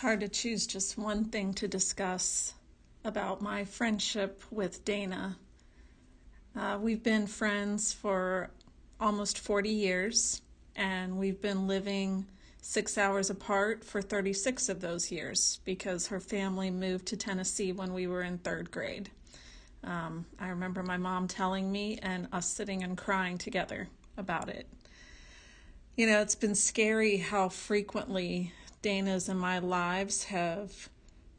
hard to choose just one thing to discuss about my friendship with Dana. We've been friends for almost 40 years, and we've been living 6 hours apart for 36 of those years because her family moved to Tennessee when we were in third grade. I remember my mom telling me and us sitting and crying together about it. You know, it's been scary how frequently Dana's and my lives have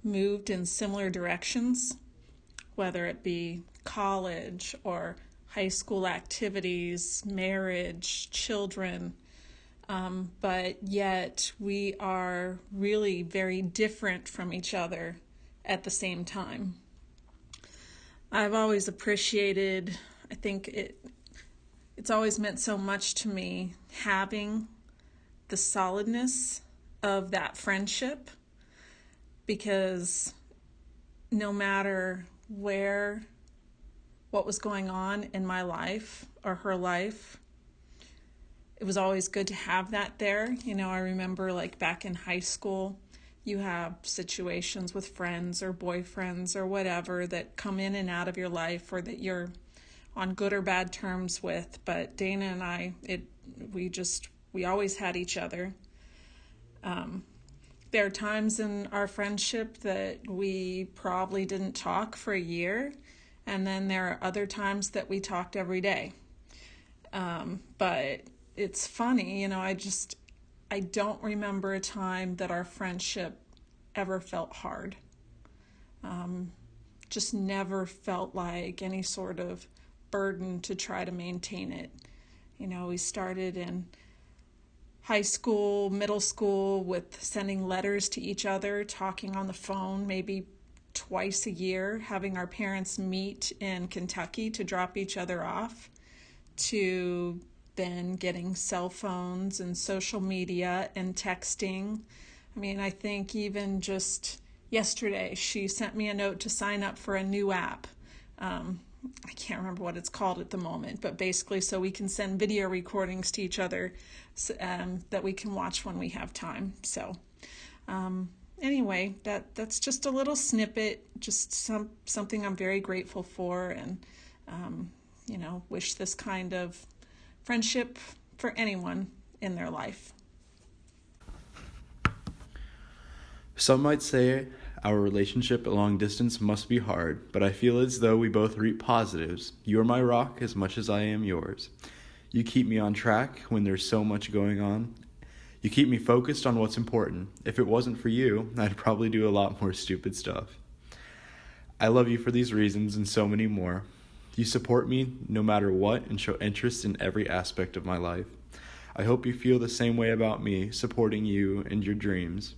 moved in similar directions, whether it be college or high school activities, marriage, children. But yet we are really very different from each other at the same time. I've always appreciated, I think it's always meant so much to me having the solidness of that friendship, because no matter what was going on in my life or her life, it was always good to have that there. You know, I remember like back in high school, you have situations with friends or boyfriends or whatever that come in and out of your life or that you're on good or bad terms with. But Dana and I, we always had each other. There are times in our friendship that we probably didn't talk for a year, and then there are other times that we talked every day. But it's funny, you know, I don't remember a time that our friendship ever felt hard. Just never felt like any sort of burden to try to maintain it. You know, we started in high school, middle school with sending letters to each other, talking on the phone maybe twice a year, having our parents meet in Kentucky to drop each other off, to then getting cell phones and social media and texting. I mean, I think even just yesterday, she sent me a note to sign up for a new app. I can't remember what it's called at the moment, but basically so we can send video recordings to each other that we can watch when we have time. So anyway, that's just a little snippet, just something I'm very grateful for, and you know, wish this kind of friendship for anyone in their life. Some might say our relationship at long distance must be hard, but I feel as though we both reap positives. You are my rock as much as I am yours. You keep me on track when there's so much going on. You keep me focused on what's important. If it wasn't for you, I'd probably do a lot more stupid stuff. I love you for these reasons and so many more. You support me no matter what and show interest in every aspect of my life. I hope you feel the same way about me, supporting you and your dreams.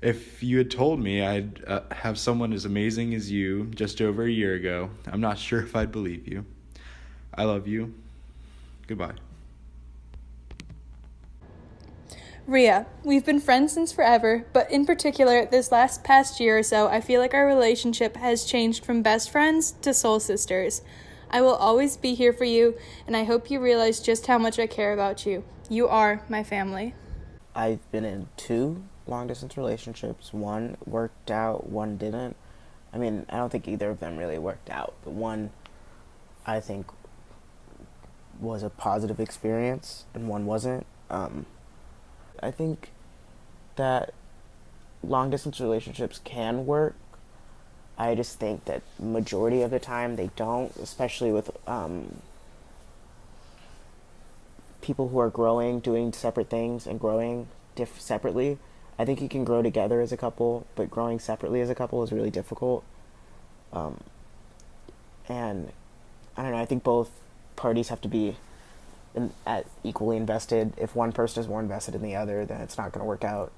If you had told me I'd have someone as amazing as you just over a year ago, I'm not sure if I'd believe you. I love you. Goodbye. Ria, we've been friends since forever, but in particular, this past year or so, I feel like our relationship has changed from best friends to soul sisters. I will always be here for you, and I hope you realize just how much I care about you. You are my family. I've been in 2 long-distance relationships. One worked out, one didn't. I mean, I don't think either of them really worked out, but one, I think, was a positive experience, and one wasn't. I think that long-distance relationships can work. I just think that majority of the time they don't, especially with people who are growing, doing separate things, and growing separately. I think you can grow together as a couple, but growing separately as a couple is really difficult. And I don't know, I think both parties have to be equally invested. If one person is more invested in the other, then it's not going to work out.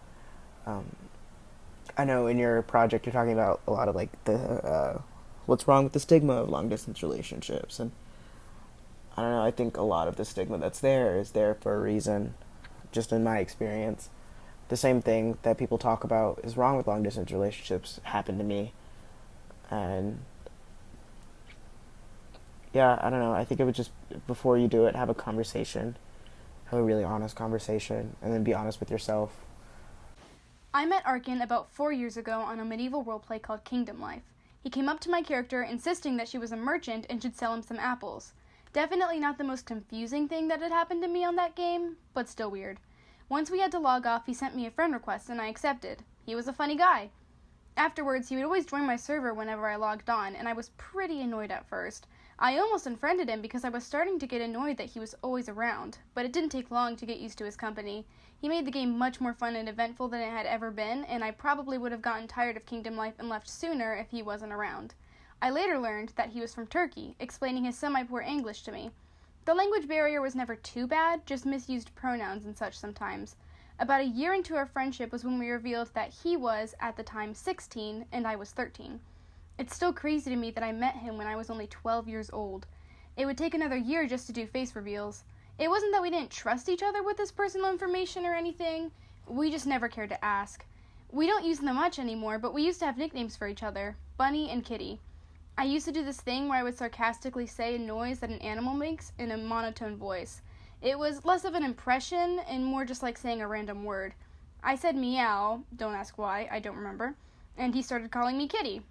I know in your project you're talking about a lot of like the what's wrong with the stigma of long distance relationships, and I don't know, I think a lot of the stigma that's there is there for a reason, just in my experience. The same thing that people talk about is wrong with long distance relationships happened to me, and yeah, I don't know, I think it would just, before you do it, have a conversation, have a really honest conversation, and then be honest with yourself. I met Arkin about 4 years ago on a medieval roleplay called Kingdom Life. He came up to my character insisting that she was a merchant and should sell him some apples. Definitely not the most confusing thing that had happened to me on that game, but still weird. Once we had to log off, he sent me a friend request and I accepted. He was a funny guy. Afterwards, he would always join my server whenever I logged on, and I was pretty annoyed at first. I almost unfriended him because I was starting to get annoyed that he was always around, but it didn't take long to get used to his company. He made the game much more fun and eventful than it had ever been, and I probably would have gotten tired of Kingdom Life and left sooner if he wasn't around. I later learned that he was from Turkey, explaining his semi-poor English to me. The language barrier was never too bad, just misused pronouns and such sometimes. About a year into our friendship was when we revealed that he was, at the time, 16 and I was 13. It's still crazy to me that I met him when I was only 12 years old. It would take another year just to do face reveals. It wasn't that we didn't trust each other with this personal information or anything. We just never cared to ask. We don't use them much anymore, but we used to have nicknames for each other, Bunny and Kitty. I used to do this thing where I would sarcastically say a noise that an animal makes in a monotone voice. It was less of an impression and more just like saying a random word. I said meow, don't ask why, I don't remember, and he started calling me Kitty.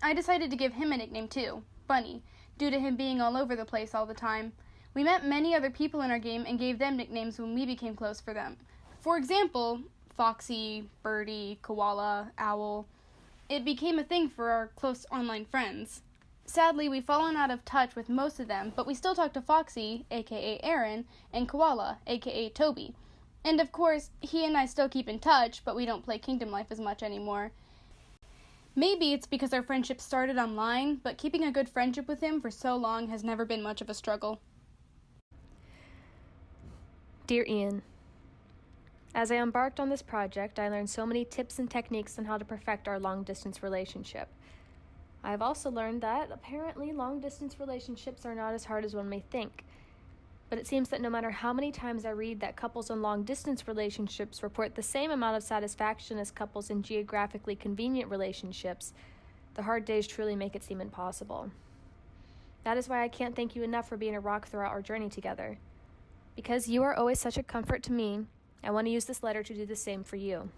I decided to give him a nickname too, Bunny, due to him being all over the place all the time. We met many other people in our game and gave them nicknames when we became close for them. For example, Foxy, Birdie, Koala, Owl. It became a thing for our close online friends. Sadly, we've fallen out of touch with most of them, but we still talk to Foxy, aka Aaron, and Koala, aka Toby. And of course, he and I still keep in touch, but we don't play Kingdom Life as much anymore. Maybe it's because our friendship started online, but keeping a good friendship with him for so long has never been much of a struggle. Dear Ian, as I embarked on this project, I learned so many tips and techniques on how to perfect our long-distance relationship. I have also learned that, apparently, long-distance relationships are not as hard as one may think. But it seems that no matter how many times I read that couples in long-distance relationships report the same amount of satisfaction as couples in geographically convenient relationships, the hard days truly make it seem impossible. That is why I can't thank you enough for being a rock throughout our journey together. Because you are always such a comfort to me, I want to use this letter to do the same for you.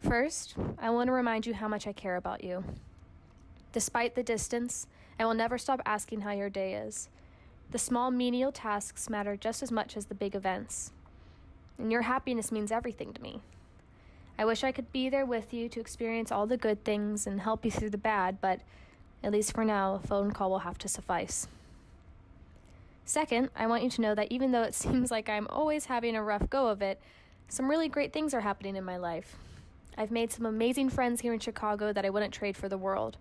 First, I want to remind you how much I care about you. Despite the distance, I will never stop asking how your day is. The small menial tasks matter just as much as the big events. And your happiness means everything to me. I wish I could be there with you to experience all the good things and help you through the bad, but at least for now, a phone call will have to suffice. Second, I want you to know that even though it seems like I'm always having a rough go of it, some really great things are happening in my life. I've made some amazing friends here in Chicago that I wouldn't trade for the world.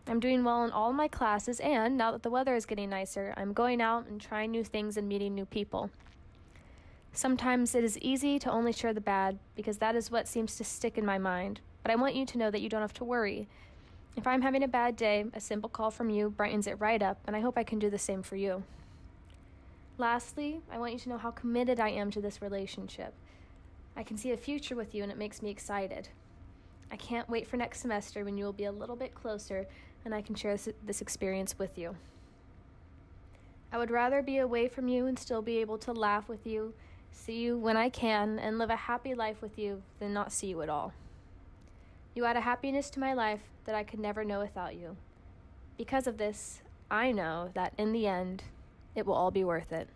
I'm doing well in all my classes, and now that the weather is getting nicer, I'm going out and trying new things and meeting new people. Sometimes it is easy to only share the bad, because that is what seems to stick in my mind, but I want you to know that you don't have to worry. If I'm having a bad day, a simple call from you brightens it right up, and I hope I can do the same for you. Lastly, I want you to know how committed I am to this relationship. I can see a future with you, and it makes me excited. I can't wait for next semester when you will be a little bit closer and I can share this experience with you. I would rather be away from you and still be able to laugh with you, see you when I can, and live a happy life with you than not see you at all. You add a happiness to my life that I could never know without you. Because of this, I know that in the end, it will all be worth it.